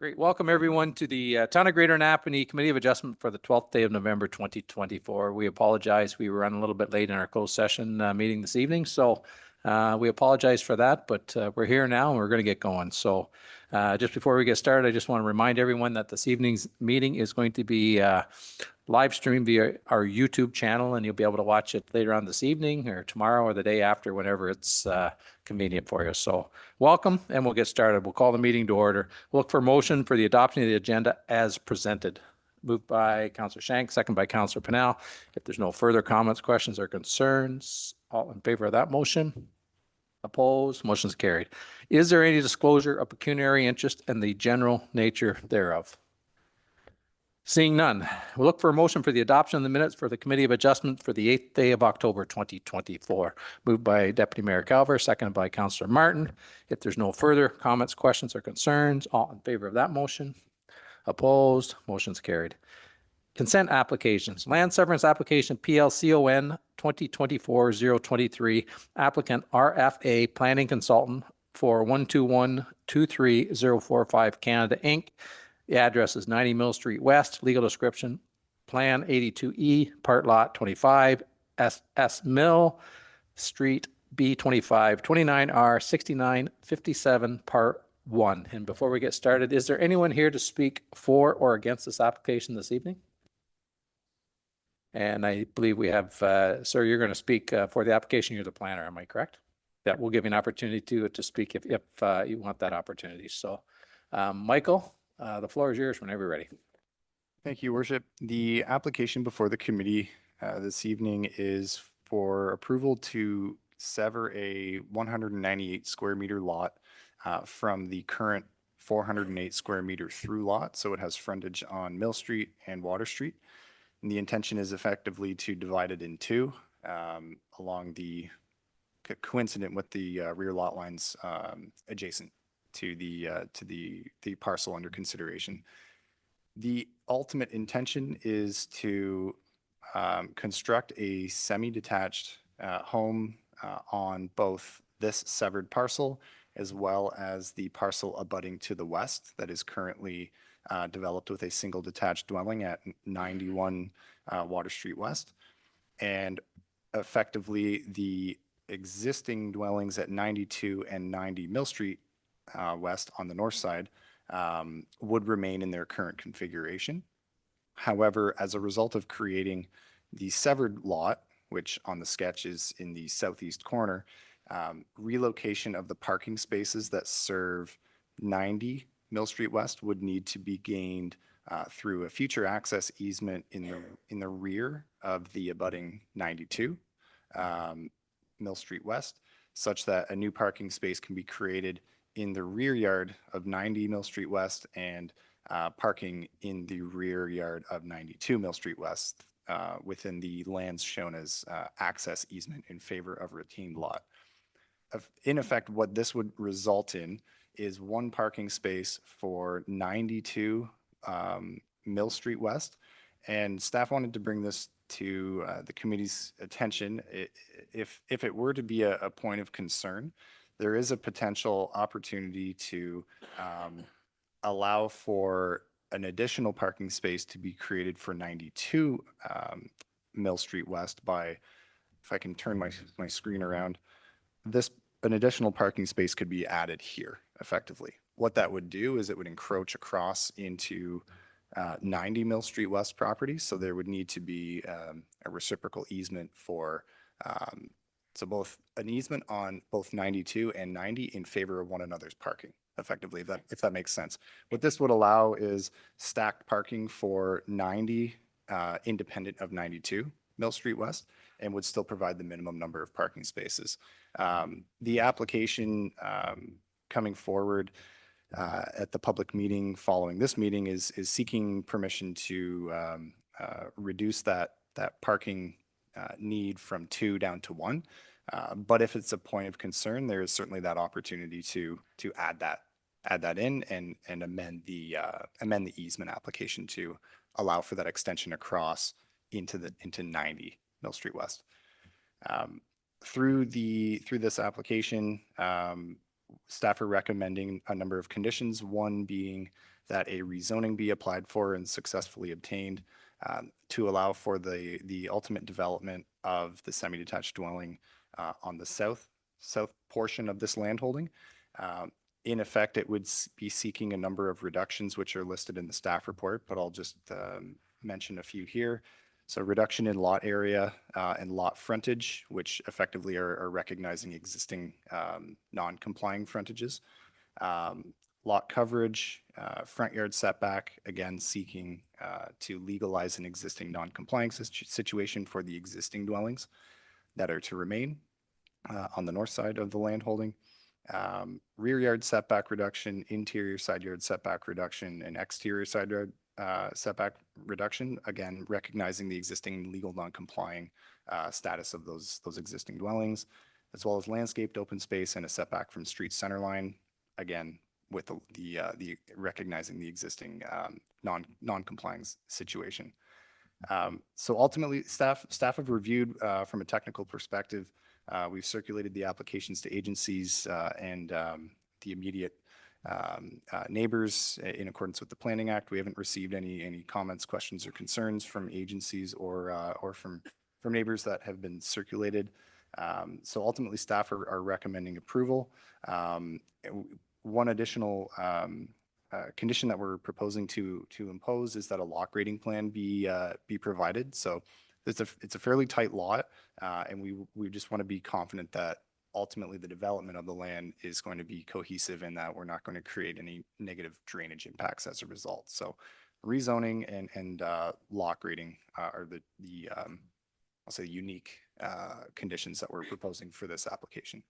Great. Welcome everyone to the Town of Greater Napanee Committee of Adjustment for the 12th day of November 2024. We apologize. We were running a little bit late in our closed session meeting this evening. So we apologize for that, but we're here now and we're going to get going. So just before we get started, I just want to remind everyone that this evening's meeting is going to be live streamed via our YouTube channel, and you'll be able to watch it later on this evening or tomorrow or the day after, whenever it's convenient for you. So welcome, and we'll get started. We'll call the meeting to order. We'll look for a motion for the adoption of the agenda as presented. Moved by Councillor Shank, second by Councillor Pennell. If there's no further comments, questions, or concerns, all in favor of that motion? Opposed? Motion's carried. Is there any disclosure of pecuniary interest and the general nature thereof? Seeing none, we'll look for a motion for the adoption of the minutes for the Committee of Adjustment for the 8th day of October 2024. Moved by Deputy Mayor Calver, seconded by Councillor Martin. If there's no further comments, questions, or concerns, all in favor of that motion? Opposed? Motion's carried. Consent applications. Land severance application PLCON 2024-023. Applicant RFA Planning Consultant for 121-23045 Canada Inc. The address is 90 Mill Street West. Legal description, Plan 82E, Part Lot 25, S Mill Street, B25, 29R, 6957, Part 1. And before we get started, is there anyone here to speak for or against this application this evening? And I believe we have, sir, you're going to speak for the application. You're the planner, am I correct? Yeah, we'll give you an opportunity to speak if you want that opportunity. So, Michael, the floor is yours whenever you're ready. Thank you, Worship. The application before the committee this evening is for approval to sever a 198 square meter lot from the current 408 square meter through lot. So it has frontage on Mill Street and Water Street. And the intention is effectively to divide it in two along the coincident with the rear lot lines adjacent to the parcel under consideration. The ultimate intention is to construct a semi-detached home on both this severed parcel as well as the parcel abutting to the west that is currently developed with a single detached dwelling at 91 Water Street West. And effectively the existing dwellings at 92 and 90 Mill Street West on the north side would remain in their current configuration. However, as a result of creating the severed lot, which on the sketch is in the southeast corner, relocation of the parking spaces that serve 90 Mill Street West would need to be gained through a future access easement in the rear of the abutting 92 Mill Street West, such that a new parking space can be created in the rear yard of 90 Mill Street West and parking in the rear yard of 92 Mill Street West within the lands shown as access easement in favor of retained lot. In effect, what this would result in is one parking space for 92 Mill Street West, and staff wanted to bring this to the committee's attention. If it were to be a point of concern, there is a potential opportunity to allow for an additional parking space to be created for 92 Mill Street West by, if I can turn my screen around, an additional parking space could be added here effectively. What that would do is it would encroach across into 90 Mill Street West property. So there would need to be a reciprocal easement for so both an easement on both 92 and 90 in favor of one another's parking, effectively, if that makes sense. What this would allow is stacked parking for 90 independent of 92 Mill Street West, and would still provide the minimum number of parking spaces. The application coming forward at the public meeting following this meeting is seeking permission to reduce that parking need from 2 down to 1. But if it's a point of concern, there is certainly that opportunity to add that in and amend the easement application to allow for that extension across into 90 Mill Street West. Through this application, staff are recommending a number of conditions, one being that a rezoning be applied for and successfully obtained to allow for the ultimate development of the semi-detached dwelling on the south portion of this landholding. In effect, it would be seeking a number of reductions which are listed in the staff report, but I'll just mention a few here. So reduction in lot area and lot frontage, which effectively are recognizing existing non-complying frontages. Lot coverage, front yard setback, again seeking to legalize an existing non-complying situation for the existing dwellings that are to remain on the north side of the landholding. Rear yard setback reduction, interior side yard setback reduction, and exterior side yard setback reduction, again recognizing the existing legal non-complying status of those existing dwellings, as well as landscaped open space and a setback from street center line, again with the recognizing the existing non-complying situation. So ultimately, staff have reviewed from a technical perspective. We've circulated the applications to agencies and the immediate neighbors in accordance with the Planning Act. We haven't received any comments, questions, or concerns from agencies or from neighbors that have been circulated. So ultimately, staff are recommending approval. One additional condition that we're proposing to impose is that a lot grading plan be provided. So it's a fairly tight lot, and we just want to be confident that ultimately the development of the land is going to be cohesive and that we're not going to create any negative drainage impacts as a result. So rezoning and lot grading are the I'll say unique conditions that we're proposing for this application.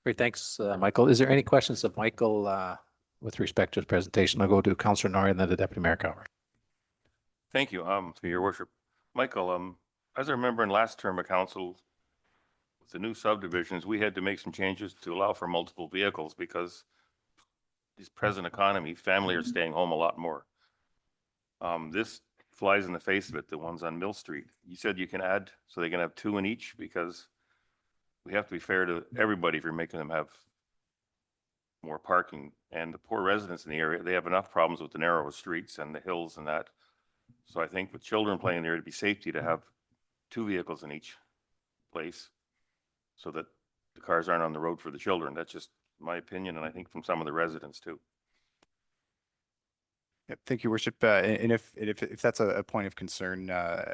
Great, thanks, Michael. Is there any questions of Michael with respect to his presentation? I'll go to Councillor Norrie and then the Deputy Mayor Calvert. Thank you, to your worship. Michael, as I remember in last term of council, with the new subdivisions, we had to make some changes to allow for multiple vehicles because this present economy, family are staying home a lot more. This flies in the face of it, the ones on Mill Street. You said you can add, so they can have two in each, because we have to be fair to everybody if you're making them have more parking. And the poor residents in the area, they have enough problems with the narrow streets and the hills and that. So I think with children playing there, it'd be safety to have two vehicles in each place so that the cars aren't on the road for the children. That's just my opinion, and I think from some of the residents too. Yep, thank you, Worship. And if that's a point of concern,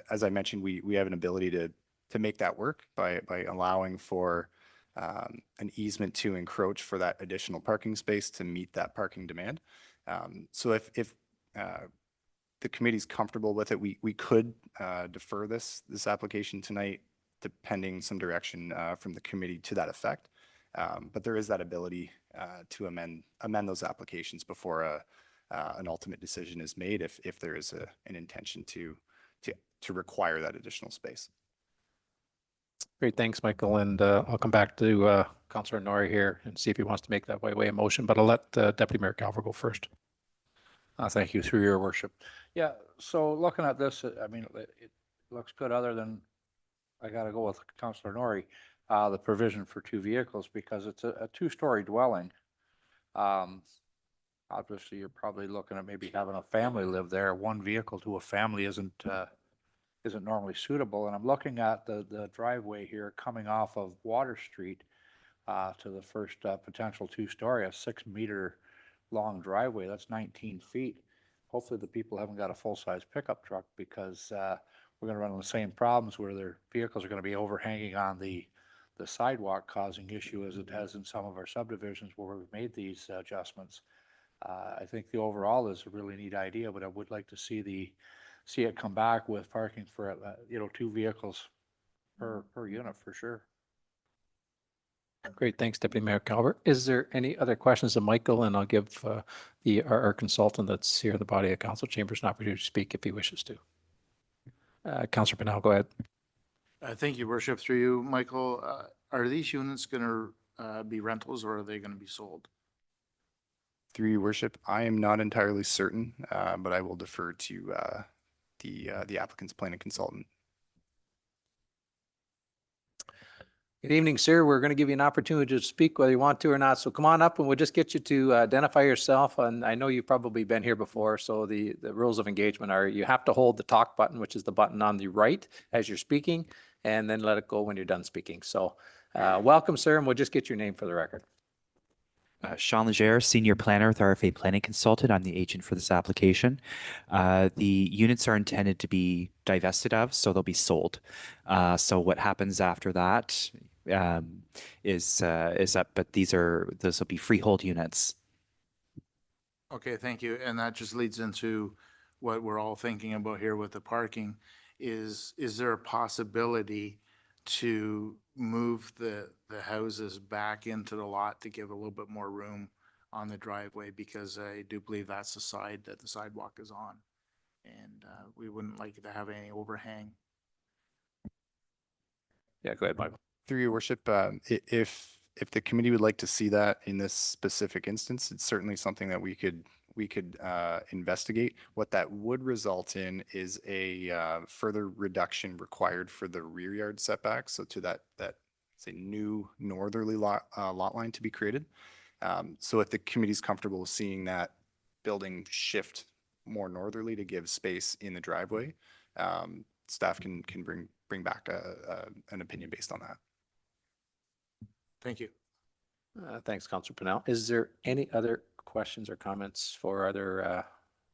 as I mentioned, we have an ability to make that work by allowing for an easement to encroach for that additional parking space to meet that parking demand. So if the committee's comfortable with it, we could defer this application tonight, depending some direction from the committee to that effect. But there is that ability to amend those applications before an ultimate decision is made if there is an intention to require that additional space. Great, thanks, Michael. And I'll come back to Councillor Norrie here and see if he wants to make that by way of motion, but I'll let Deputy Mayor Calvert go first. Thank you, through your worship. Yeah, so looking at this, I mean, it looks good, other than I got to go with Councillor Norrie, the provision for two vehicles, because it's a two-story dwelling. Obviously, you're probably looking at maybe having a family live there. One vehicle to a family isn't normally suitable. And I'm looking at the driveway here coming off of Water Street to the first potential two-story, a 6-meter long driveway. That's 19 feet. Hopefully the people haven't got a full-size pickup truck, because we're going to run into the same problems where their vehicles are going to be overhanging on the sidewalk, causing issue as it has in some of our subdivisions where we've made these adjustments. I think the overall is a really neat idea, but I would like to see it come back with parking for two vehicles per unit for sure. Great, thanks, Deputy Mayor Calvert. Is there any other questions of Michael? And I'll give our consultant that's here in the body of council chambers an opportunity to speak if he wishes to. Councillor Pinal, go ahead. Thank you, Worship. Through you, Michael, are these units going to be rentals, or are they going to be sold? Through your worship, I am not entirely certain, but I will defer to the applicant's planning consultant. Good evening, sir. We're going to give you an opportunity to speak whether you want to or not. So come on up and we'll just get you to identify yourself. And I know you've probably been here before. So the rules of engagement are you have to hold the talk button, which is the button on the right as you're speaking, and then let it go when you're done speaking. So welcome, sir, and we'll just get your name for the record. Sean Legere, Senior Planner with RFA Planning Consultant. I'm the agent for this application. The units are intended to be divested of, so they'll be sold. So what happens after that is up, but those will be freehold units. Okay, thank you. And that just leads into what we're all thinking about here with the parking. Is there a possibility to move the houses back into the lot to give a little bit more room on the driveway? Because I do believe that's the side that the sidewalk is on. And we wouldn't like to have any overhang. Yeah, go ahead, Michael. Through your worship, if the committee would like to see that in this specific instance, it's certainly something that we could investigate. What that would result in is a further reduction required for the rear yard setback. So to that say new northerly lot line to be created. So if the committee's comfortable with seeing that building shift more northerly to give space in the driveway, staff can bring back an opinion based on that. Thank you. Thanks, Councillor Pennell. Is there any other questions or comments for either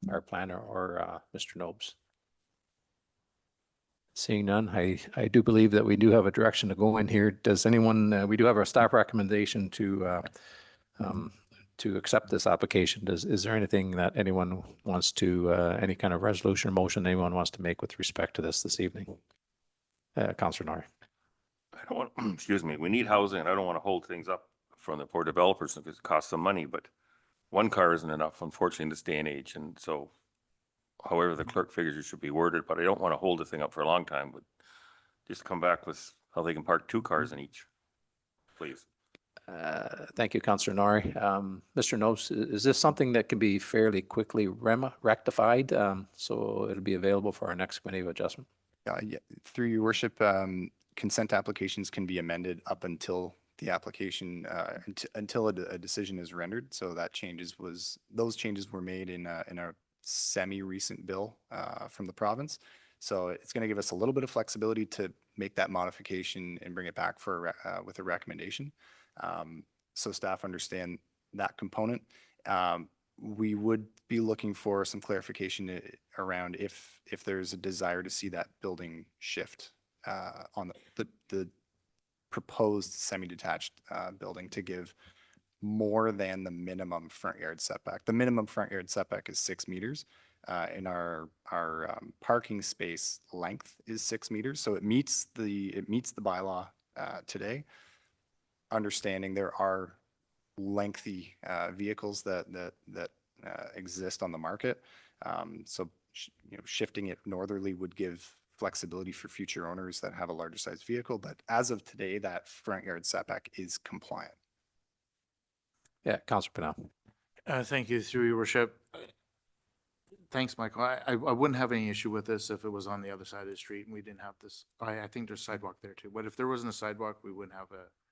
our planner or Mr. Nobes? Seeing none, I do believe that we do have a direction to go in here. Does anyone, we do have our staff recommendation to accept this application. Is there anything that anyone wants to, any kind of resolution or motion anyone wants to make with respect to this evening? Councillor Nori. I don't want, excuse me, we need housing. I don't want to hold things up from the poor developers because it costs some money, but one car isn't enough, unfortunately, in this day and age. And so however the clerk figures it should be worded, but I don't want to hold the thing up for a long time, but just come back with how they can park 2 cars in each, please. Thank you, Councillor Nori. Mr. Nose, is this something that can be fairly quickly rectified? So it'll be available for our next committee of adjustment? Yeah, through your worship, consent applications can be amended up until the application, until a decision is rendered. So those changes were made in a semi-recent bill from the province. So it's going to give us a little bit of flexibility to make that modification and bring it back with a recommendation. So staff understand that component. We would be looking for some clarification around if there's a desire to see that building shift on the proposed semi-detached building to give more than the minimum front yard setback. The minimum front yard setback is 6 meters. And our parking space length is 6 meters. So it meets the bylaw today. Understanding there are lengthy vehicles that exist on the market. So shifting it northerly would give flexibility for future owners that have a larger size vehicle. But as of today, that front yard setback is compliant. Yeah, Councillor Pennell. Thank you, through your worship. Thanks, Michael. I wouldn't have any issue with this if it was on the other side of the street and we didn't have this. I think there's sidewalk there too. But if there wasn't a sidewalk, we wouldn't have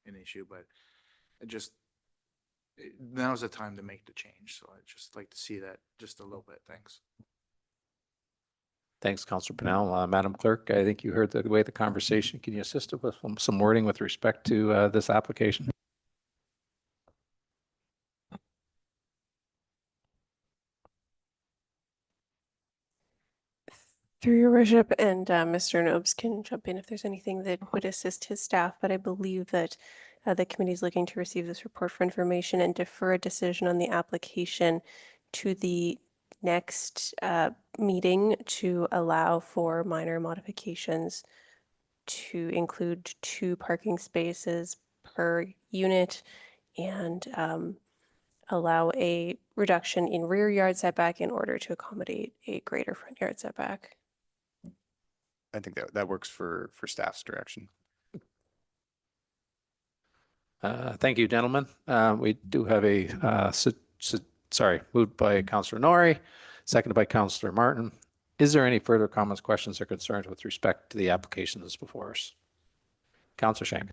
an issue. But now's the time to make the change. So I'd just like to see that just a little bit. Thanks. Thanks, Councillor Pennell. Madam Clerk, I think you heard the way the conversation. Can you assist us with some wording with respect to this application? Through your worship, and Mr. Nobes can jump in if there's anything that would assist his staff, but I believe that the committee is looking to receive this report for information and defer a decision on the application to the next meeting to allow for minor modifications to include 2 parking spaces per unit and allow a reduction in rear yard setback in order to accommodate a greater front yard setback. I think that works for staff's direction. Thank you, gentlemen. We do have moved by Councillor Nori, seconded by Councillor Martin. Is there any further comments, questions, or concerns with respect to the application that's before us? Councillor Shank.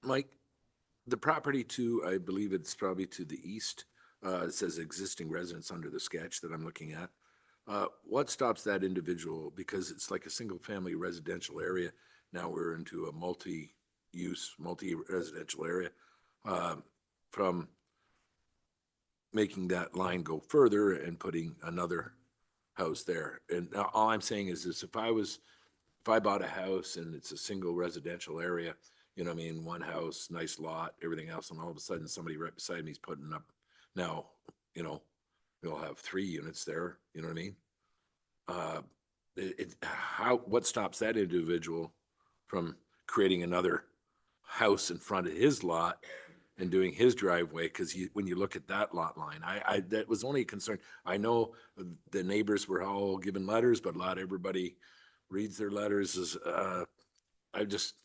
Mike, the property to, I believe it's probably to the east, it says existing residence under the sketch that I'm looking at. What stops that individual, because it's like a single-family residential area, now we're into a multi-use, multi-residential area, from making that line go further and putting another house there? And all I'm saying is if I bought a house and it's a single residential area, you know what I mean, one house, nice lot, everything else, and all of a sudden somebody right beside me is putting up, now, you know, we'll have 3 units there, you know what I mean? What stops that individual from creating another house in front of his lot and doing his driveway? Because when you look at that lot line, that was only a concern. I know the neighbors were all given letters, but everybody reads their letters.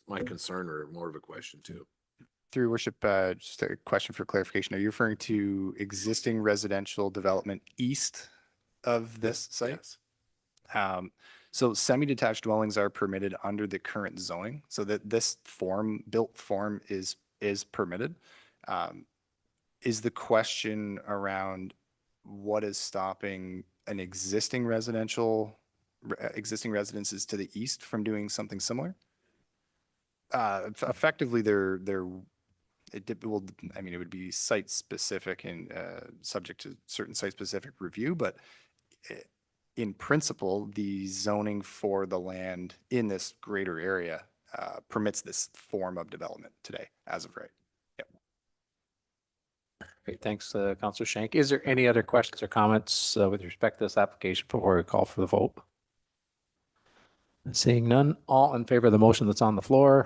My concern, or more of a question too. Through your worship, just a question for clarification. Are you referring to existing residential development east of this site? Yes. So semi-detached dwellings are permitted under the current zoning, so that this built form is permitted. Is the question around what is stopping an existing residences to the east from doing something similar? Effectively, it would be site specific and subject to certain site specific review, but in principle, the zoning for the land in this greater area permits this form of development today, as of right. Yep. Great, thanks, Councillor Shank. Is there any other questions or comments with respect to this application before we call for the vote? Seeing none, all in favor of the motion that's on the floor?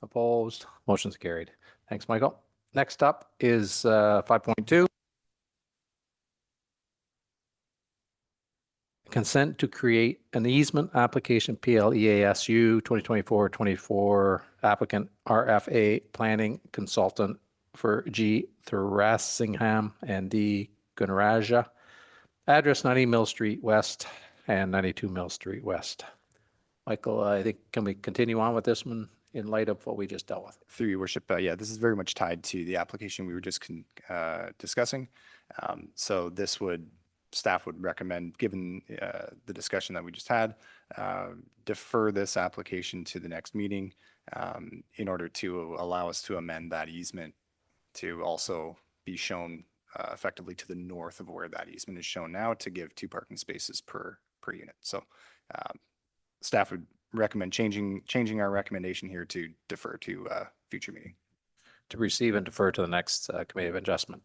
Opposed? Motion's carried. Thanks, Michael. Next up is 5.2. Consent to create an easement application, PLEASU 2024-24, applicant RFA planning consultant for G. Thuraisingham and D. Gunaraja. Address 90 Mill Street West and 92 Mill Street West. Michael, I think, can we continue on with this one in light of what we just dealt with? Through your worship, yeah, this is very much tied to the application we were just discussing. So staff would recommend, given the discussion that we just had, defer this application to the next meeting in order to allow us to amend that easement to also be shown effectively to the north of where that easement is shown now, to give 2 parking spaces per unit. So staff would recommend changing our recommendation here to defer to future meeting. To receive and defer to the next committee of adjustment.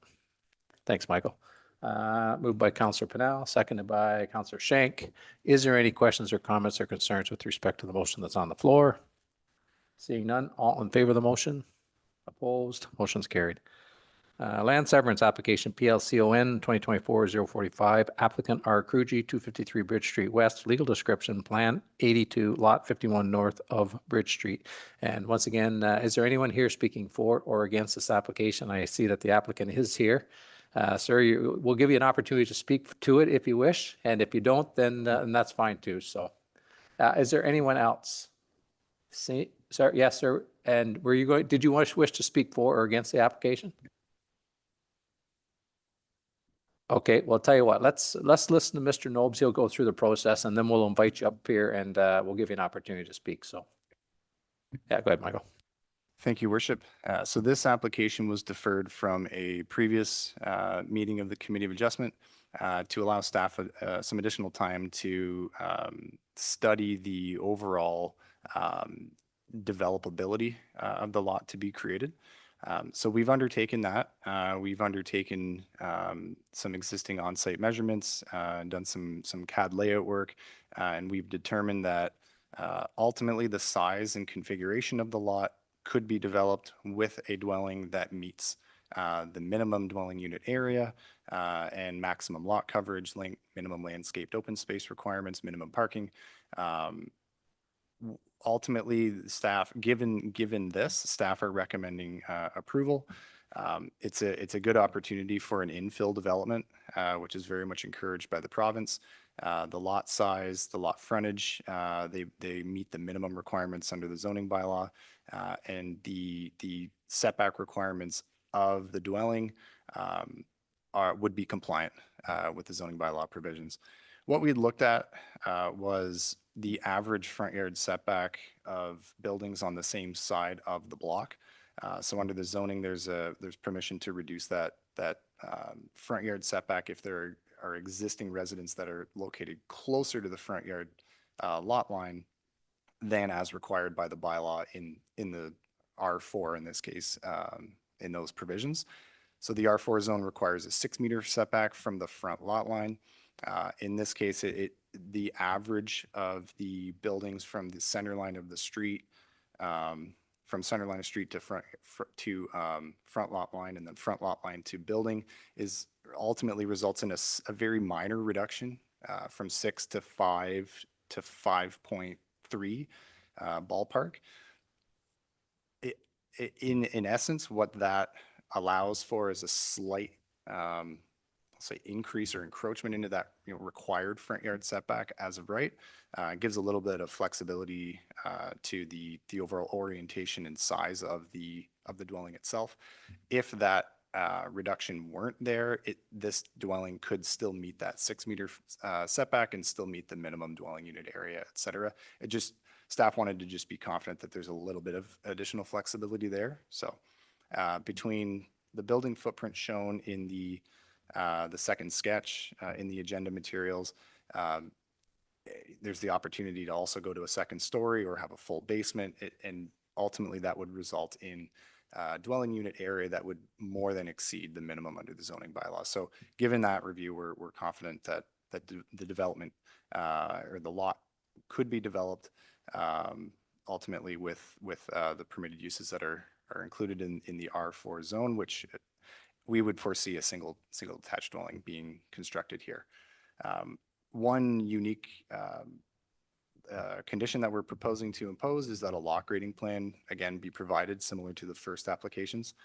Thanks, Michael. Moved by Councillor Pennell, seconded by Councillor Shank. Is there any questions or comments or concerns with respect to the motion that's on the floor? Seeing none, all in favor of the motion? Opposed? Motion's carried. Land severance application, PLCON 2024-045, applicant R. Cruji, 253 Bridge Street West, legal description, plan 82, lot 51 north of Bridge Street. And once again, is there anyone here speaking for or against this application? I see that the applicant is here. Sir, we'll give you an opportunity to speak to it if you wish, and if you don't, then that's fine too. So is there anyone else? See, sir, yes, sir. And did you wish to speak for or against the application? Okay, well, I'll tell you what, let's listen to Mr. Nobes. He'll go through the process, and then we'll invite you up here and we'll give you an opportunity to speak. So yeah, go ahead, Michael. Thank you, Worship. So this application was deferred from a previous meeting of the Committee of Adjustment to allow staff some additional time to study the overall developability of the lot to be created. So we've undertaken that. We've undertaken some existing on-site measurements, done some CAD layout work, and we've determined that ultimately the size and configuration of the lot could be developed with a dwelling that meets the minimum dwelling unit area and maximum lot coverage, minimum landscaped open space requirements, minimum parking. Ultimately, staff, given this, staff are recommending approval. It's a good opportunity for an infill development, which is very much encouraged by the province. The lot size, the lot frontage, they meet the minimum requirements under the zoning bylaw, and the setback requirements of the dwelling would be compliant with the zoning bylaw provisions. What we looked at was the average front yard setback of buildings on the same side of the block. So under the zoning, there's permission to reduce that front yard setback if there are existing residents that are located closer to the front yard lot line than as required by the bylaw in the R4 in this case, in those provisions. So the R4 zone requires a 6-meter setback from the front lot line. In this case, the average of the buildings from the center line of the street, from center line of street to front lot line and then front lot line to building is ultimately results in a very minor reduction from 6 to 5 to 5.3 ballpark. In essence, what that allows for is a slight say increase or encroachment into that required front yard setback as of right. It gives a little bit of flexibility to the overall orientation and size of the dwelling itself. If that reduction weren't there, this dwelling could still meet that 6-meter setback and still meet the minimum dwelling unit area, et cetera. Staff wanted to just be confident that there's a little bit of additional flexibility there. So between the building footprint shown in the second sketch in the agenda materials, there's the opportunity to also go to a second story or have a full basement, and ultimately that would result in dwelling unit area that would more than exceed the minimum under the zoning bylaw. So given that review, we're confident that the development or the lot could be developed ultimately with the permitted uses that are included in the R4 zone, which we would foresee a single attached dwelling being constructed here. One unique condition that we're proposing to impose is that a lot grading plan, again, be provided similar to the first applications.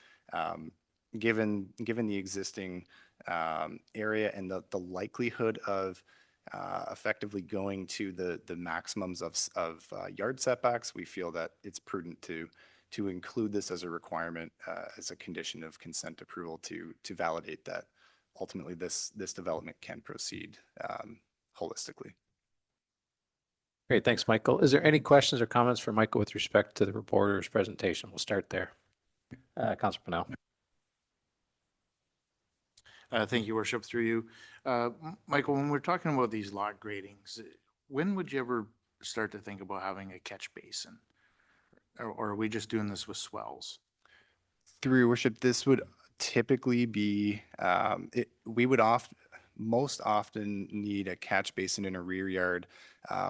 Given the existing area and the likelihood of effectively going to the maximums of yard setbacks, we feel that it's prudent to include this as a requirement, as a condition of consent approval to validate that ultimately this development can proceed holistically. Great, thanks, Michael. Is there any questions or comments for Michael with respect to the reporter's presentation? We'll start there. Councilor Pannell. Thank you, Worship, through you. Michael, when we're talking about these lot gradings, when would you ever start to think about having a catch basin? Or are we just doing this with swells? Through your worship, this would typically be, we would most often need a catch basin in a rear yard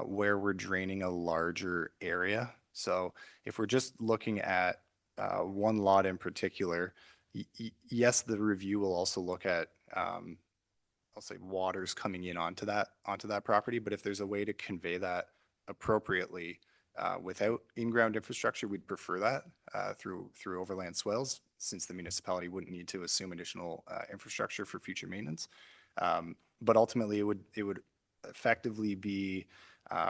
where we're draining a larger area. So if we're just looking at one lot in particular, yes, the review will also look at, I'll say, waters coming in onto that property. But if there's a way to convey that appropriately without in-ground infrastructure, we'd prefer that through overland swales, since the municipality wouldn't need to assume additional infrastructure for future maintenance. But ultimately, it would effectively be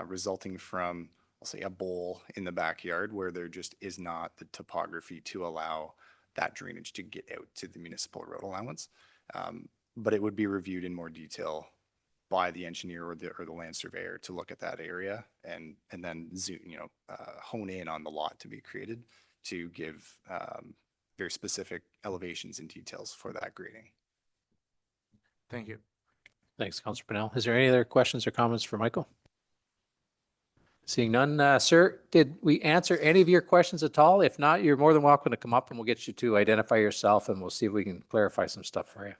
resulting from, I'll say, a bowl in the backyard where there just is not the topography to allow that drainage to get out to the municipal road allowance. But it would be reviewed in more detail by the engineer or the land surveyor to look at that area and then hone in on the lot to be created to give very specific elevations and details for that grading. Thank you. Thanks, Councilor Pannell. Is there any other questions or comments for Michael? Seeing none, sir, did we answer any of your questions at all? If not, you're more than welcome to come up and we'll get you to identify yourself and we'll see if we can clarify some stuff for you.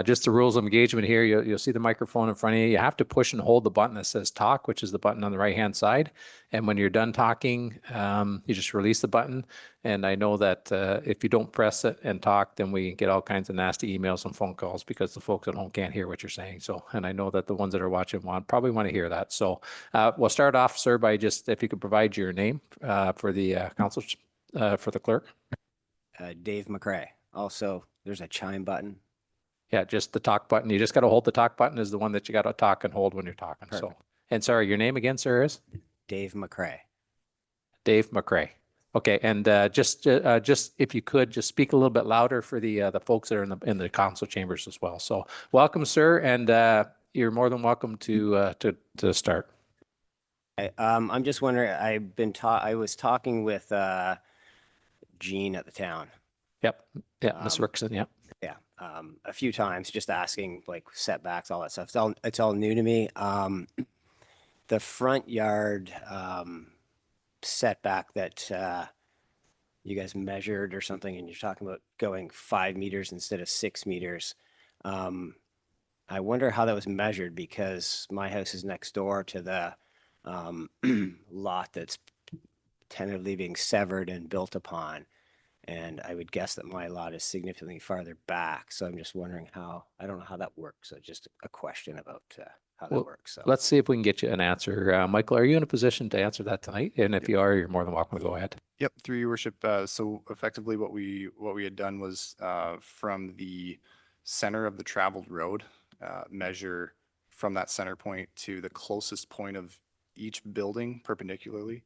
Just the rules of engagement here. You'll see the microphone in front of you. You have to push and hold the button that says talk, which is the button on the right-hand side. And when you're done talking, you just release the button. And I know that if you don't press it and talk, then we get all kinds of nasty emails and phone calls because the folks at home can't hear what you're saying. So, and I know that the ones that are watching probably want to hear that. So we'll start off, sir, by just, if you could provide your name for the council, for the clerk. Dave McRae. Also, there's a chime button. Yeah, just the talk button. You just got to hold the talk button is the one that you got to talk and hold when you're talking. So, Perfect. and sorry, your name again, sir, is Dave McCrae. Dave McCrae. Okay, and just if you could just speak a little bit louder for the folks that are in the council chambers as well. So, welcome, sir, and you're more than welcome to start. I'm just wondering, I was talking with Gene at the town. Yep. Yeah, Ms. Rickson. Yep. Yeah, a few times, just asking like setbacks, all that stuff. It's all new to me. The front yard setback that you guys measured or something, and you're talking about going 5 meters instead of 6 meters. I wonder how that was measured, because my house is next door to the lot that's tentatively being severed and built upon. And I would guess that my lot is significantly farther back. So I'm just wondering I don't know how that works. So just a question about how that Well, works. So let's see if we can get you an answer. Michael, are you in a position to answer that tonight? And if you are, you're more than welcome to go ahead. Yep, through your worship. So effectively what we had done was from the center of the traveled road, measure from that center point to the closest point of each building perpendicularly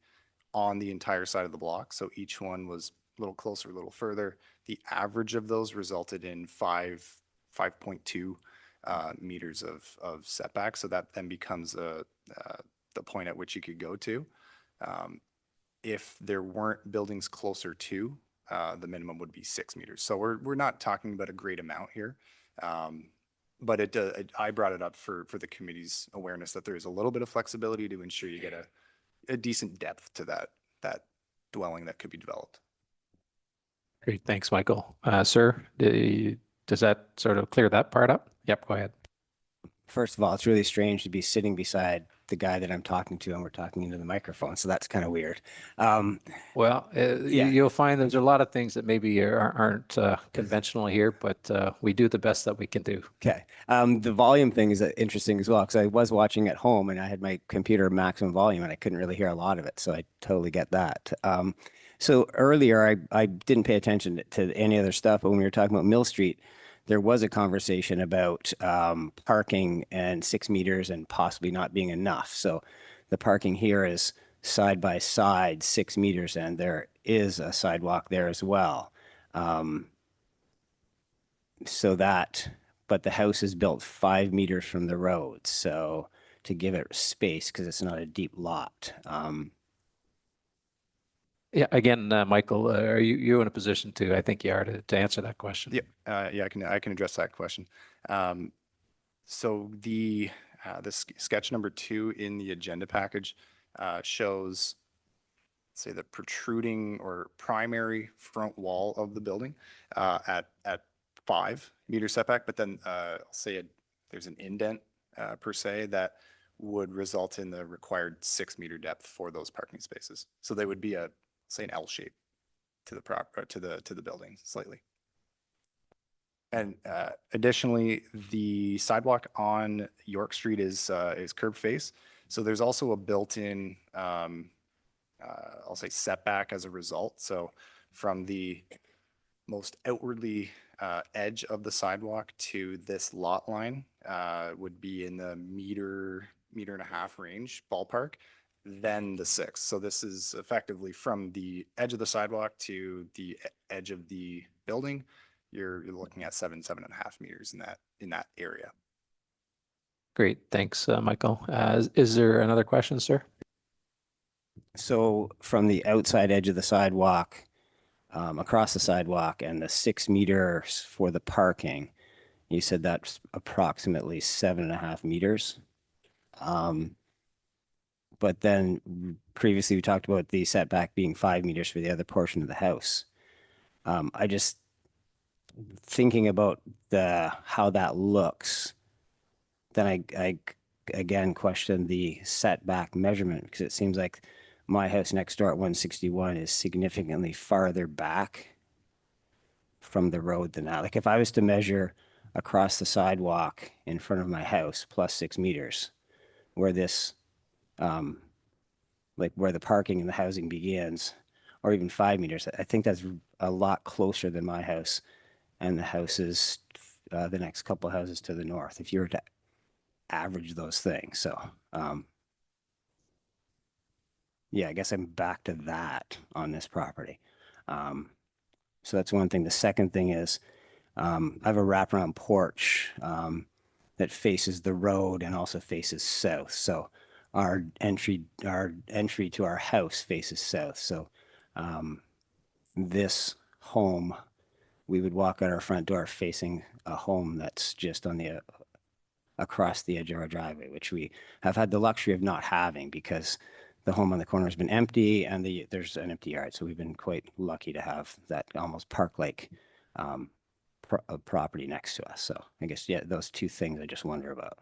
on the entire side of the block. So each one was a little closer, a little further. The average of those resulted in 5.2 meters of setback. So that then becomes the point at which you could go to. If there weren't buildings closer to, the minimum would be 6 meters. So we're not talking about a great amount here. But I brought it up for the committee's awareness that there is a little bit of flexibility to ensure you get a decent depth to that dwelling that could be developed. Great. Thanks, Michael. Sir, does that sort of clear that part up? Yep, go ahead. first of all, it's really strange to be sitting beside the guy that I'm talking to, and we're talking into the microphone. So that's kind of weird. Well, Yeah. you'll find there's a lot of things that maybe aren't conventional here, but we do the best that we can do. Okay. The volume thing is interesting as well, because I was watching at home and I had my computer maximum volume and I couldn't really hear a lot of it. So I totally get that. So earlier, I didn't pay attention to any other stuff, but when we were talking about Mill Street, there was a conversation about parking and 6 meters and possibly not being enough. So the parking here is side by side 6 meters, and there is a sidewalk there as well. But the house is built 5 meters from the road. So to give it space, because it's not a deep lot. Yeah, again, Michael, are you in a position to, I think you are, to answer that question? Yep. Yeah, I can address that question. So the sketch number 2 in the agenda package shows, say, the protruding or primary front wall of the building at 5 meter setback, but then I'll say there's an indent per se that would result in the required 6 meter depth for those parking spaces. So they would be say an L shape to the building slightly. And additionally, the sidewalk on York Street is curb face. So there's also a built-in, I'll say, setback as a result. So from the most outwardly edge of the sidewalk to this lot line would be in the meter and a half range ballpark, then the 6. So this is effectively from the edge of the sidewalk to the edge of the building. You're looking at 7.5 meters in that area. Great. Thanks, Michael. Is there another question, sir? So from the outside edge of the sidewalk, across the sidewalk, and the 6 meters for the parking, you said that's approximately 7.5 meters. But then previously we talked about the setback being 5 meters for the other portion of the house. I just thinking about how that looks, then I again question the setback measurement, because it seems like my house next door at 161 is significantly farther back from the road than that. Like if I was to measure across the sidewalk in front of my house plus 6 meters, where this like where the parking and the housing begins, or even 5 meters, I think that's a lot closer than my house. and the houses, the next couple houses to the north, if you were to average those things. So, yeah, I guess I'm back to that on this property. So that's one thing. The second thing is, I have a wraparound porch that faces the road and also faces south. So our entry to our house faces south. So this home, we would walk out our front door facing a home that's just on the across the edge of our driveway, which we have had the luxury of not having because the home on the corner has been empty and there's an empty yard. So we've been quite lucky to have that almost park-like property next to us. So I guess, yeah, those two things I just wonder about.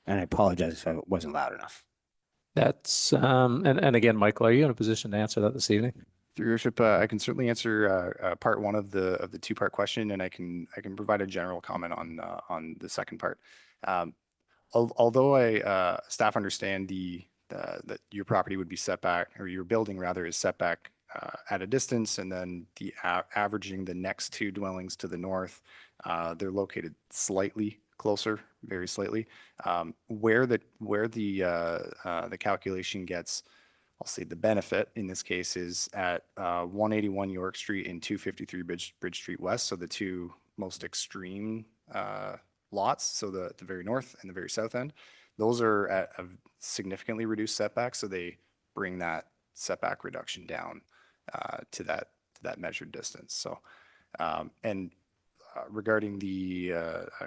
And I apologize if I wasn't loud enough. That's, and again, Michael, are you in a position to answer that this evening? Through your worship, I can certainly answer part one of the two-part question, and I can provide a general comment on the second part. Although staff understand that your property would be set back, or your building rather is set back at a distance, and then the averaging the next two dwellings to the north, they're located slightly closer, very slightly. Where the calculation gets, I'll say the benefit in this case is at 181 York Street and 253 Bridge Street West. So the two most extreme lots, so the very north and the very south end, those are at a significantly reduced setback. So they bring that setback reduction down to that measured distance. So, regarding the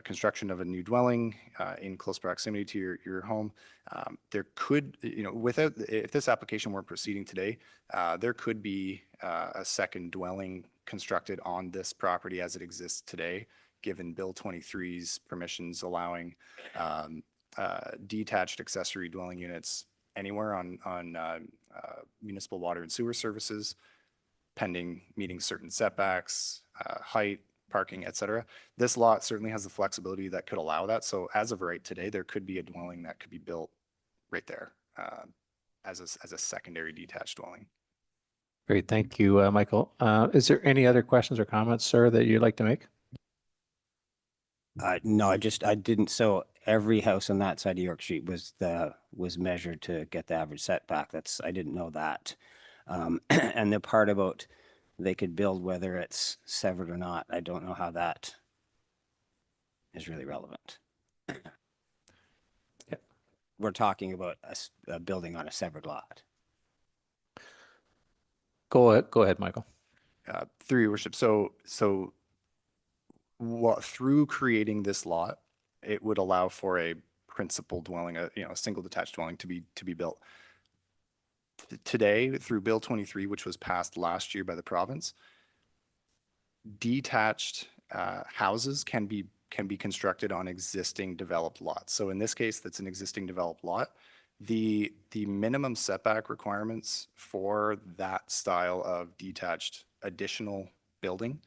construction of a new dwelling in close proximity to your home, there could, if this application weren't proceeding today, there could be a second dwelling constructed on this property as it exists today, given Bill 23's permissions allowing detached accessory dwelling units anywhere on municipal water and sewer services, pending meeting certain setbacks, height, parking, et cetera. This lot certainly has the flexibility that could allow that. So as of right today, there could be a dwelling that could be built right there as a secondary detached dwelling. Great, thank you, Michael. Is there any other questions or comments, sir, that you'd like to make? No, I didn't. So every house on that side of York Street was measured to get the average setback. I didn't know that. And the part about they could build whether it's severed or not, I don't know how that is really relevant. Yeah. We're talking about a building on a severed lot. Go ahead, Michael. Through your worship. So through creating this lot, it would allow for a principal dwelling, a single detached dwelling to be built. Today, through Bill 23, which was passed last year by the province, detached houses can be constructed on existing developed lots. So in this case, that's an existing developed lot. The minimum setback requirements for that style of detached additional building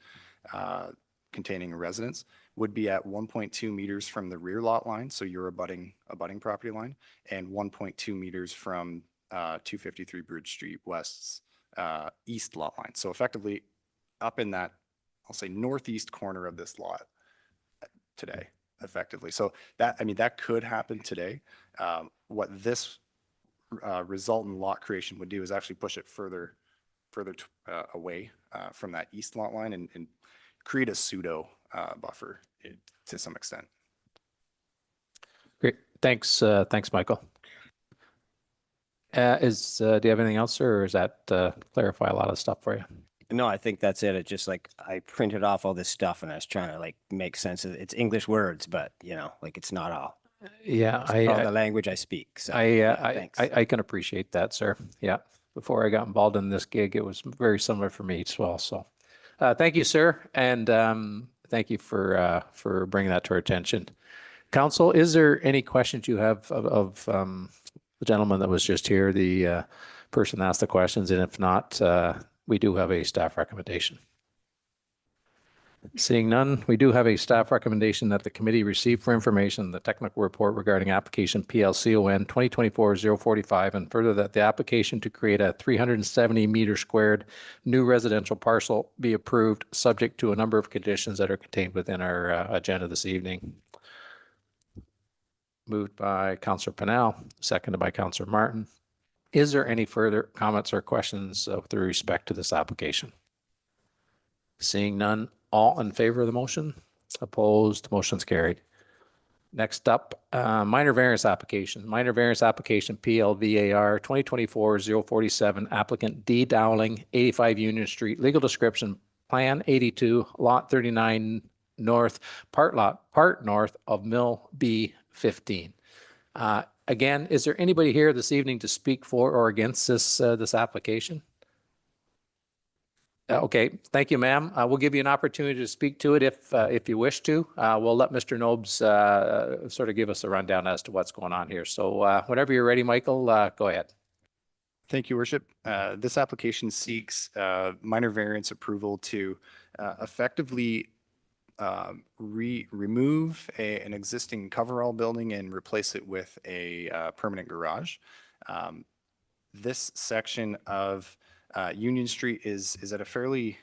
containing a residence would be at 1.2 meters from the rear lot line, so your abutting property line, and 1.2 meters from 253 Bridge Street West's east lot line. So effectively up in that, I'll say, northeast corner of this lot today, effectively. So that could happen today. What this resultant lot creation would do is actually push it further away from that east lot line and create a pseudo buffer to some extent. Great, thanks, Michael. Do you have anything else, sir, or does that clarify a lot of stuff for you? No, I think that's it. It's just like I printed off all this stuff and I was trying to make sense of it. It's English words, but it's not all. Yeah, It's all the language I speak. So thanks. I can appreciate that, sir. Yeah, before I got involved in this gig, it was very similar for me as well. So, thank you, sir, and thank you for bringing that to our attention. Council, is there any questions you have of the gentleman that was just here, the person that asked the questions? And if not, we do have a staff recommendation. Seeing none, we do have a staff recommendation that the committee receive for information the technical report regarding application PLCON 2024-045, and further that the application to create a 370 meter squared new residential parcel be approved, subject to a number of conditions that are contained within our agenda this evening. Moved by Councillor Pennell, seconded by Councillor Martin. Is there any further comments or questions with respect to this application? Seeing none, all in favor of the motion? Opposed? Motion's carried. Next up, minor variance application. Minor variance application PLVAR 2024-047, applicant D. Dowling, 85 Union Street, legal description, Plan 82, Lot 39 North, part north of Mill B15. Again, is there anybody here this evening to speak for or against this application? Okay, thank you, ma'am. We'll give you an opportunity to speak to it if you wish to. We'll let Mr. Nobes sort of give us a rundown as to what's going on here. So whenever you're ready, Michael, go ahead. Thank you, Worship. This application seeks minor variance approval to effectively remove an existing coverall building and replace it with a permanent garage. This section of Union Street is at a fairly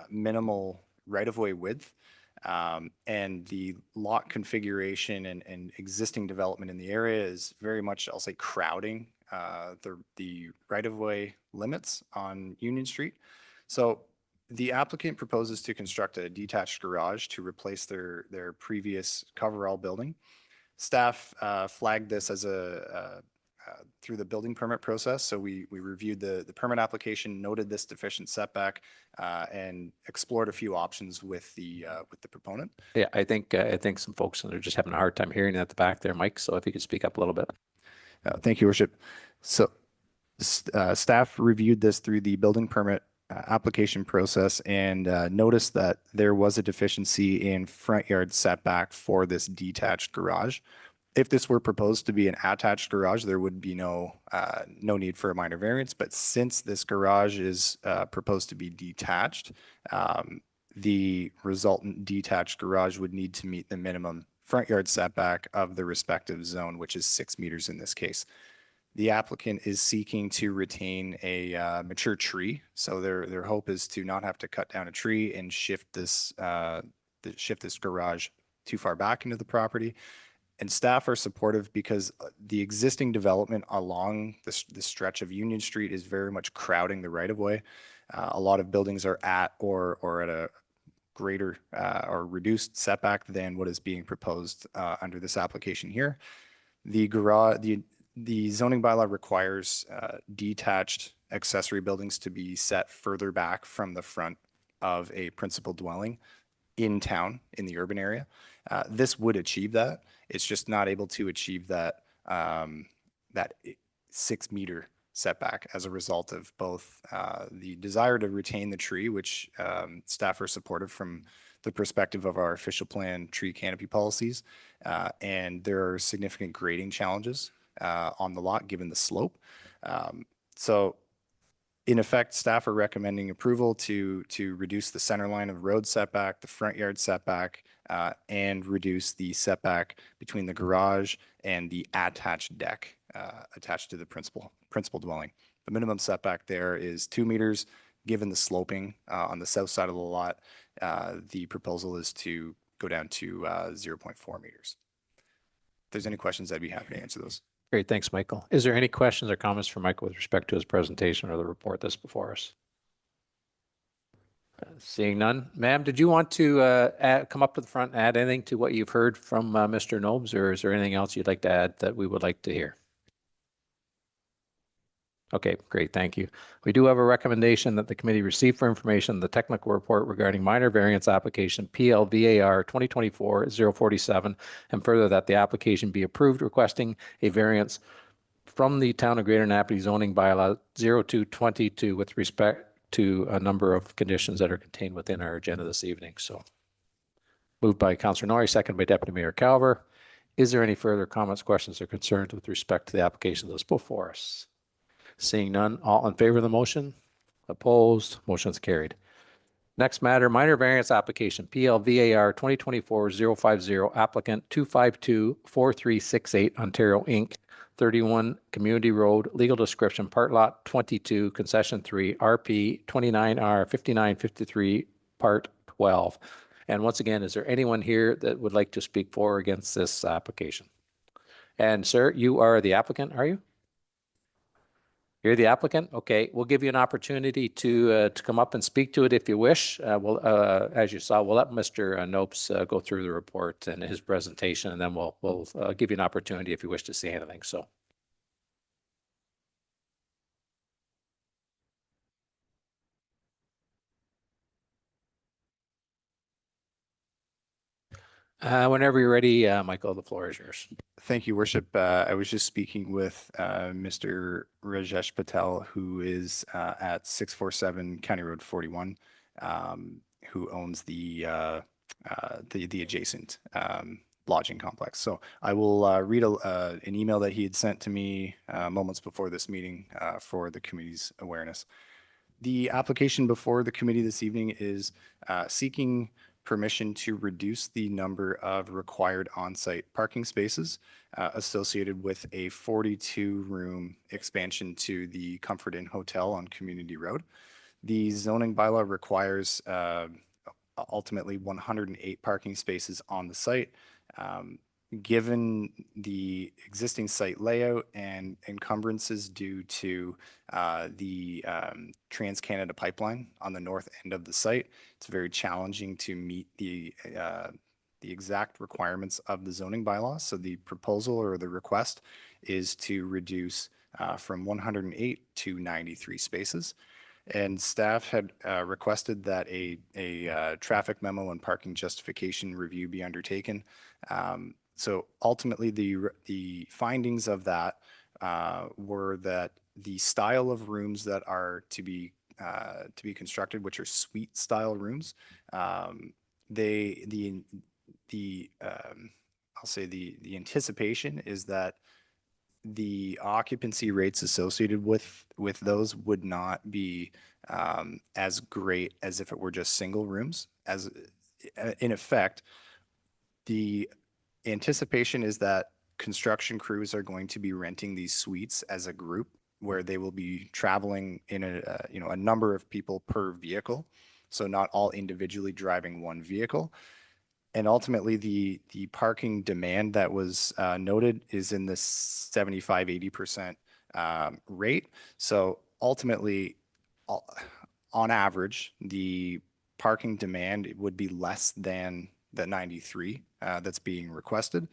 minimal right-of-way width, and the lot configuration and existing development in the area is very much, I'll say, crowding the right-of-way limits on Union Street. So the applicant proposes to construct a detached garage to replace their previous coverall building. Staff flagged this as through the building permit process. So we reviewed the permit application, noted this deficient setback, and explored a few options with the proponent. Yeah, I think some folks are just having a hard time hearing at the back there, Mike. So if you could speak up a little bit. Thank you, Worship. So staff reviewed this through the building permit application process and noticed that there was a deficiency in front yard setback for this detached garage. If this were proposed to be an attached garage, there would be no need for a minor variance. But since this garage is proposed to be detached, the resultant detached garage would need to meet the minimum front yard setback of the respective zone, which is 6 meters in this case. The applicant is seeking to retain a mature tree. So their hope is to not have to cut down a tree and shift this garage too far back into the property. And staff are supportive because the existing development along this stretch of Union Street is very much crowding the right-of-way. A lot of buildings are at or at a greater or reduced setback than what is being proposed under this application here. The zoning bylaw requires detached accessory buildings to be set further back from the front of a principal dwelling in town, in the urban area. This would achieve that. It's just not able to achieve that 6 meter setback as a result of both the desire to retain the tree, which staff are supportive from the perspective of our official plan tree canopy policies, and there are significant grading challenges on the lot given the slope. So in effect, staff are recommending approval to reduce the center line of road setback, the front yard setback, and reduce the setback between the garage and the attached deck attached to the principal dwelling. The minimum setback there is 2 meters. Given the sloping on the south side of the lot, the proposal is to go down to 0.4 meters. If there's any questions, I'd be happy to answer those. Great, thanks, Michael. Is there any questions or comments for Michael with respect to his presentation or the report that's before us? Seeing none. Ma'am, did you want to come up to the front and add anything to what you've heard from Mr. Nobes, or is there anything else you'd like to add that we would like to hear? Okay, great, thank you. We do have a recommendation that the committee receive for information the technical report regarding minor variance application PLVAR 2024-047, and further that the application be approved requesting a variance from the Town of Greater Napanee zoning bylaw 0222 with respect to a number of conditions that are contained within our agenda this evening. So moved by Councillor Norrie, second by Deputy Mayor Calver. Is there any further comments, questions, or concerns with respect to the application that's before us? Seeing none, all in favor of the motion? Opposed? Motion's carried. Next matter, minor variance application, PLVAR 2024-050, applicant 252-4368 Ontario Inc., 31 Community Road, legal description, part lot 22, concession 3, RP 29R 5953, part 12. And once again, is there anyone here that would like to speak for or against this application? And sir, you are the applicant, are you? You're the applicant? Okay, we'll give you an opportunity to come up and speak to it if you wish. As you saw, we'll let Mr. Nopes go through the report and his presentation, and then we'll give you an opportunity if you wish to say anything. So. Whenever you're ready, Michael, the floor is yours. Thank you, Worship. I was just speaking with Mr. Rajesh Patel, who is at 647 County Road 41, who owns the adjacent lodging complex. So I will read an email that he had sent to me moments before this meeting for the committee's awareness. The application before the committee this evening is seeking permission to reduce the number of required on-site parking spaces associated with a 42-room expansion to the Comfort Inn Hotel on Community Road. The zoning bylaw requires ultimately 108 parking spaces on the site. Given the existing site layout and encumbrances due to the Trans-Canada pipeline on the north end of the site, it's very challenging to meet the exact requirements of the zoning bylaws. So the proposal or the request is to reduce from 108 to 93 spaces. And staff had requested that a traffic memo and parking justification review be undertaken. So ultimately, the findings of that were that the style of rooms that are to be constructed, which are suite style rooms, I'll say the anticipation is that the occupancy rates associated with those would not be as great as if it were just single rooms. As in effect, the anticipation is that construction crews are going to be renting these suites as a group where they will be traveling in a number of people per vehicle. So not all individually driving one vehicle. And ultimately the parking demand that was noted is in the 75-80% rate. So ultimately, on average, the parking demand would be less than the 93 that's being requested.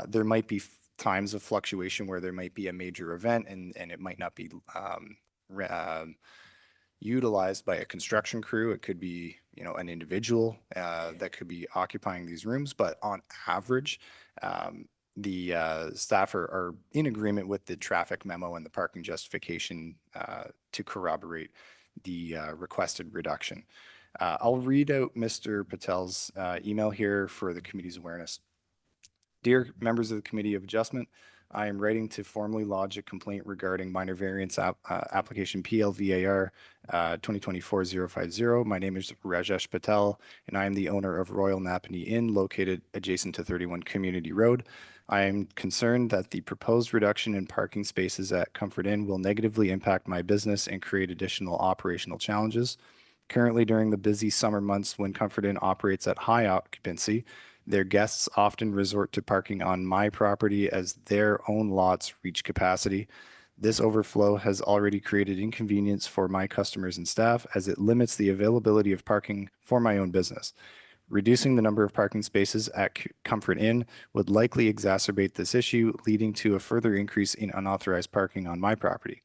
There might be times of fluctuation where there might be a major event and it might not be utilized by a construction crew. It could be, an individual that could be occupying these rooms. But on average, the staff are in agreement with the traffic memo and the parking justification to corroborate the requested reduction. I'll read out Mr. Patel's email here for the committee's awareness. Dear members of the Committee of Adjustment, I am writing to formally lodge a complaint regarding minor variance application PLVAR 2024-050. My name is Rajesh Patel, and I am the owner of Royal Napanee Inn located adjacent to 31 Community Road. I am concerned that the proposed reduction in parking spaces at Comfort Inn will negatively impact my business and create additional operational challenges. Currently, during the busy summer months when Comfort Inn operates at high occupancy, their guests often resort to parking on my property as their own lots reach capacity. This overflow has already created inconvenience for my customers and staff as it limits the availability of parking for my own business. Reducing the number of parking spaces at Comfort Inn would likely exacerbate this issue, leading to a further increase in unauthorized parking on my property.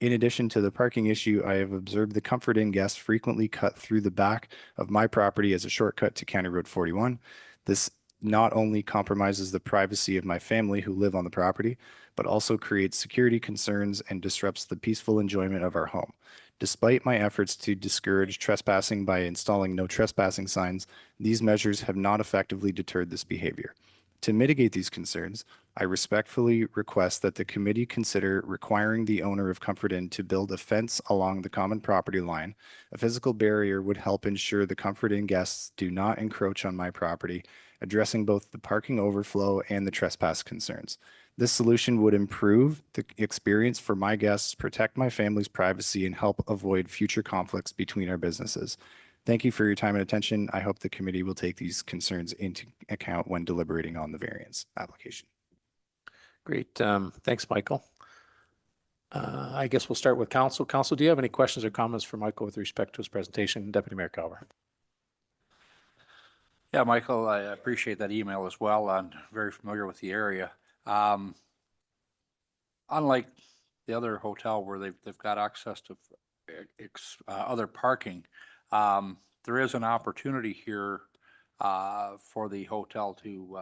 In addition to the parking issue, I have observed the Comfort Inn guests frequently cut through the back of my property as a shortcut to County Road 41. This not only compromises the privacy of my family who live on the property, but also creates security concerns and disrupts the peaceful enjoyment of our home. Despite my efforts to discourage trespassing by installing no trespassing signs, these measures have not effectively deterred this behavior. To mitigate these concerns, I respectfully request that the committee consider requiring the owner of Comfort Inn to build a fence along the common property line. A physical barrier would help ensure the Comfort Inn guests do not encroach on my property, addressing both the parking overflow and the trespass concerns. This solution would improve the experience for my guests, protect my family's privacy, and help avoid future conflicts between our businesses. Thank you for your time and attention. I hope the committee will take these concerns into account when deliberating on the variance application. Great. Thanks, Michael. I guess we'll start with council. Council, do you have any questions or comments for Michael with respect to his presentation? Deputy Mayor Calver. Yeah, Michael, I appreciate that email as well. I'm very familiar with the area. Unlike the other hotel where they've got access to other parking, there is an opportunity here for the hotel to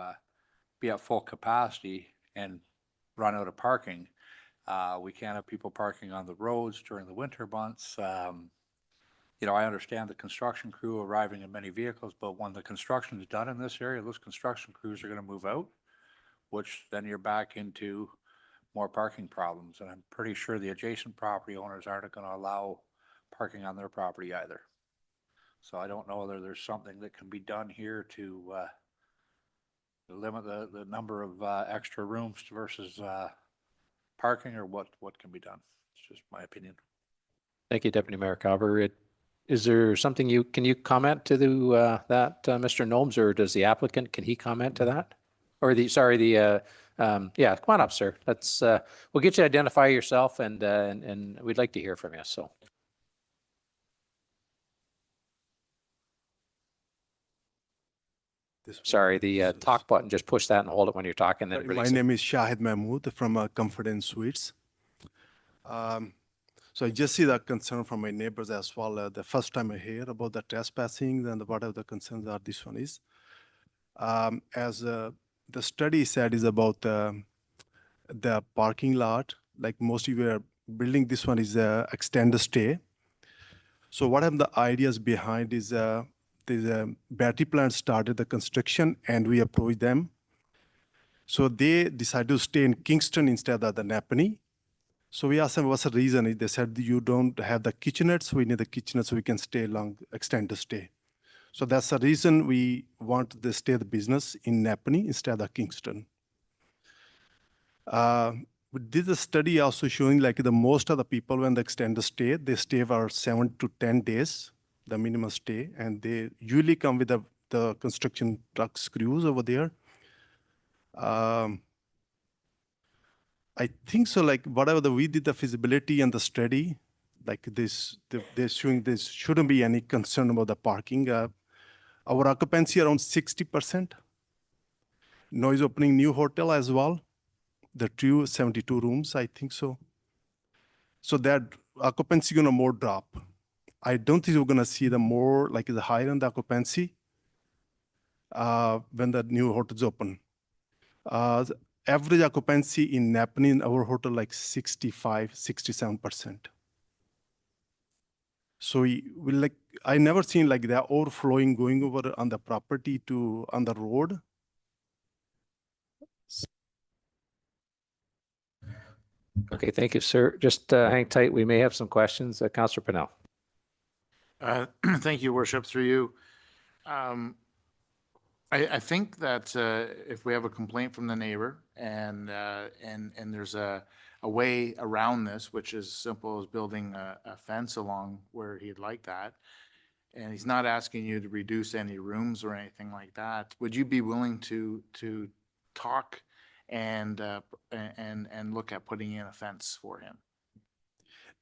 be at full capacity and run out of parking. We can't have people parking on the roads during the winter months. You know, I understand the construction crew arriving in many vehicles, but when the construction is done in this area, those construction crews are going to move out, which then you're back into more parking problems. And I'm pretty sure the adjacent property owners aren't going to allow parking on their property either. So I don't know whether there's something that can be done here to limit the number of extra rooms versus parking, or what can be done. It's just my opinion. Thank you, Deputy Mayor Calver. Is there something can you comment to that, Mr. Gnomes, or does the applicant, can he comment to that? Or yeah, come on up, sir. Let's, we'll get you to identify yourself and we'd like to hear from you, so. Sorry, the talk button, just push that and hold it when you're talking. Then My name is Shahid Mahmood from Comfort Inn Suites. So I just see that concern from my neighbors as well. The first time I hear about the trespassing, then whatever the concerns are, this one is. As the study said is about the parking lot, like mostly we are building this one is extended stay. So what are the ideas behind is the battery plant started the construction and we approached them. So they decided to stay in Kingston instead of the Napanee. So we asked them what's the reason. They said you don't have the kitchenette, so we need the kitchenette so we can stay long, extend the stay. So that's the reason we want to stay the business in Napanee instead of Kingston. We did a study also showing like the most of the people when they extend the stay, they stay for 7 to 10 days, the minimum stay, and they usually come with the construction trucks crews over there. I think so, like whatever we did the feasibility and the study, like this, they're showing there shouldn't be any concern about the parking. Our occupancy around 60%. Noise opening new hotel as well. The 72 rooms, I think so. So that occupancy gonna more drop. I don't think we're gonna see the more like the higher end occupancy when the new hotels open. Average occupancy in Napanee in our hotel like 65, 67%. So we like, I never seen like that overflowing going over on the property to on the road. Okay, thank you, sir. Just hang tight. We may have some questions. Councillor Pennell. Thank you, Worship, through you. I think that if we have a complaint from the neighbor and there's a way around this, which is simple as building a fence along where he'd like that, and he's not asking you to reduce any rooms or anything like that, would you be willing to talk and look at putting in a fence for him?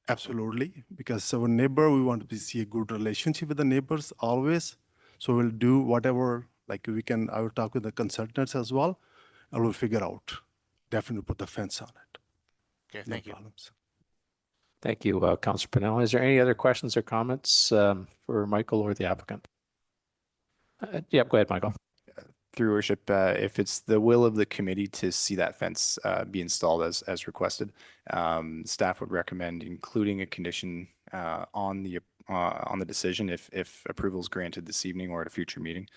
Absolutely, because our neighbor, we want to see a good relationship with the neighbors always. So we'll do whatever, like we can, I will talk with the consultants as well, and we'll figure out, definitely put the fence on it. Okay, thank you. Problems. Thank you, Councillor Pennell. Is there any other questions or comments for Michael or the applicant? Yep, go ahead, Michael. Through worship, if it's the will of the committee to see that fence be installed as requested, staff would recommend including a condition on the decision if approval is granted this evening or at a future meeting,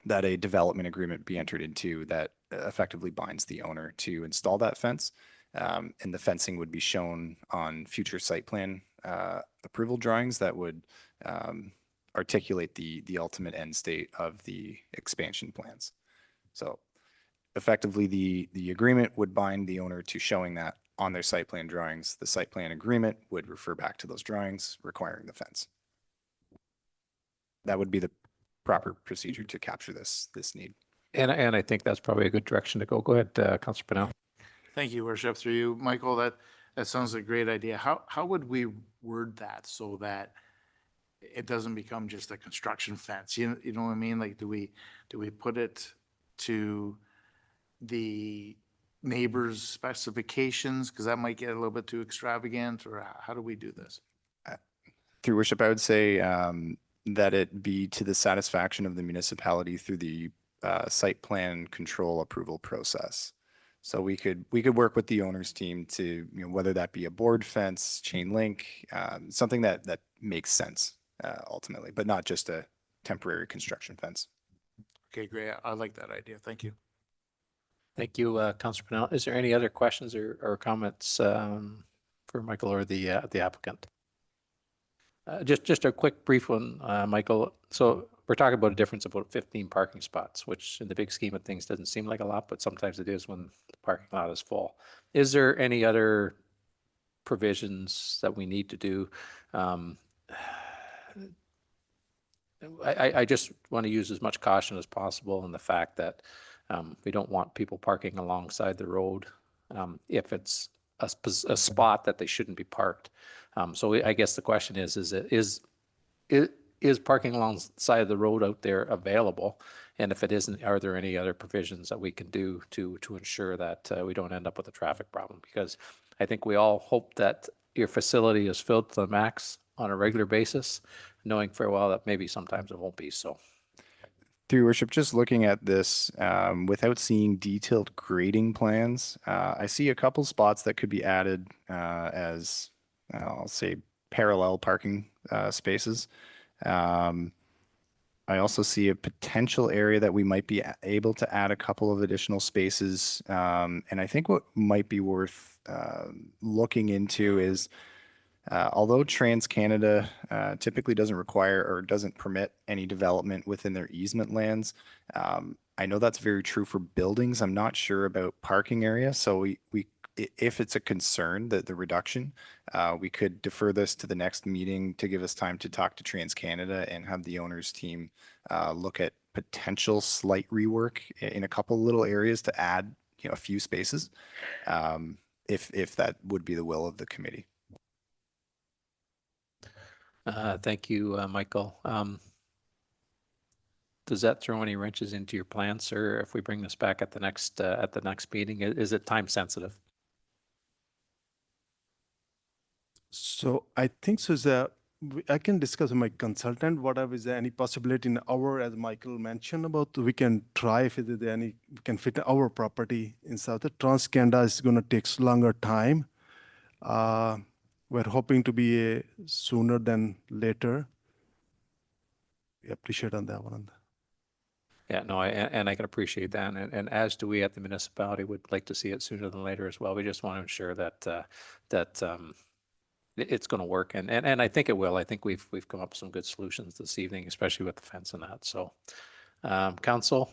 that a development agreement be entered into that effectively binds the owner to install that fence. And the fencing would be shown on future site plan approval drawings that would articulate the ultimate end state of the expansion plans. So effectively, the agreement would bind the owner to showing that on their site plan drawings. The site plan agreement would refer back to those drawings requiring the fence. That would be the proper procedure to capture this need. And I think that's probably a good direction to go. Go ahead, Councillor Pennell. Thank you, Worship. Through you, Michael, that sounds like a great idea. How would we word that so that it doesn't become just a construction fence? You know what I mean? Like, do we put it to the neighbor's specifications? Because that might get a little bit too extravagant, or how do we do this? Through worship, I would say that it be to the satisfaction of the municipality through the site plan control approval process. So we could work with the owner's team to, whether that be a board fence, chain link, something that makes sense ultimately, but not just a temporary construction fence. Okay, great. I like that idea. Thank you. Thank you, Councillor Pennell. Is there any other questions or comments for Michael or the applicant? Just a quick brief one, Michael. So we're talking about a difference of about 15 parking spots, which in the big scheme of things doesn't seem like a lot, but sometimes it is when the parking lot is full. Is there any other provisions that we need to do? I just want to use as much caution as possible in the fact that we don't want people parking alongside the road if it's a spot that they shouldn't be parked. So I guess the question is parking alongside of the road out there available? And if it isn't, are there any other provisions that we can do to ensure that we don't end up with a traffic problem? Because I think we all hope that your facility is filled to the max on a regular basis, knowing very well that maybe sometimes it won't be so. Through your worship, just looking at this without seeing detailed grading plans, I see a couple spots that could be added as, I'll say, parallel parking spaces. I also see a potential area that we might be able to add a couple of additional spaces. And I think what might be worth looking into is, although TransCanada typically doesn't require or doesn't permit any development within their easement lands, I know that's very true for buildings. I'm not sure about parking area. So if it's a concern that the reduction, we could defer this to the next meeting to give us time to talk to TransCanada and have the owners team look at potential slight rework in a couple little areas to add, a few spaces, if that would be the will of the committee. Thank you, Michael. Does that throw any wrenches into your plans, sir? If we bring this back at the next meeting, is it time sensitive? So I think so that I can discuss with my consultant, whatever is there any possibility in as Michael mentioned about, we can try if there any, we can fit our property in South. TransCanada is going to take longer time. We're hoping to be sooner than later. We appreciate on that one. Yeah, no, and I can appreciate that. And as do we at the municipality would like to see it sooner than later as well. We just want to ensure that it's going to work. And I think it will. I think we've come up with some good solutions this evening, especially with the fence and that. So council,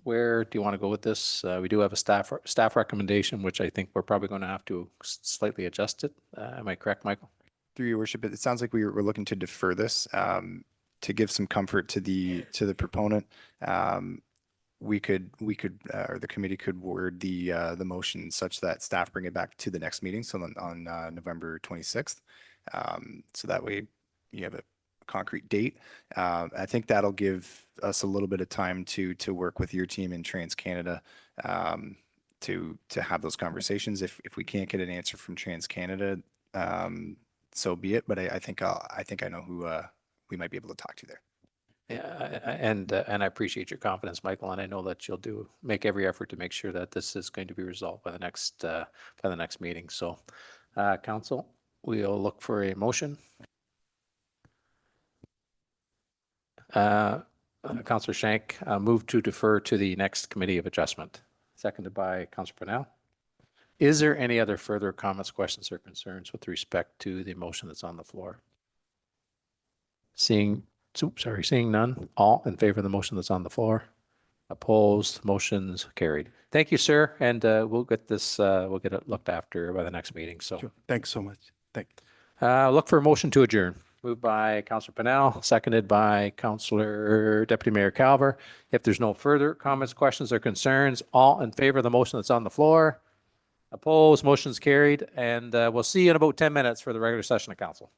where do you want to go with this? We do have a staff recommendation, which I think we're probably going to have to slightly adjust it. Am I correct, Michael? Through your worship, it sounds like we're looking to defer this to give some comfort to the proponent. We could or the committee could word the motion such that staff bring it back to the next meeting, so on November 26th. So that way you have a concrete date. I think that'll give us a little bit of time to work with your team in TransCanada to have those conversations. If we can't get an answer from TransCanada, so be it. But I think I know who we might be able to talk to there. Yeah, and I appreciate your confidence, Michael, and I know that you'll make every effort to make sure that this is going to be resolved by the next meeting. So, council, we'll look for a motion. Councillor Shank, move to defer to the next Committee of Adjustment. Seconded by Councillor Purnell. Is there any other further comments, questions, or concerns with respect to the motion that's on the floor? Seeing none. All in favor of the motion that's on the floor? Opposed? Motion's carried. Thank you, sir. And we'll get this, we'll get it looked after by the next meeting. So Sure. Thanks so much. Thank you. look for a motion to adjourn. Moved by Councillor Pennell, seconded by Councillor Deputy Mayor Calver. If there's no further comments, questions, or concerns, all in favor of the motion that's on the floor? Opposed? Motion's carried. And we'll see you in about 10 minutes for the regular session of council.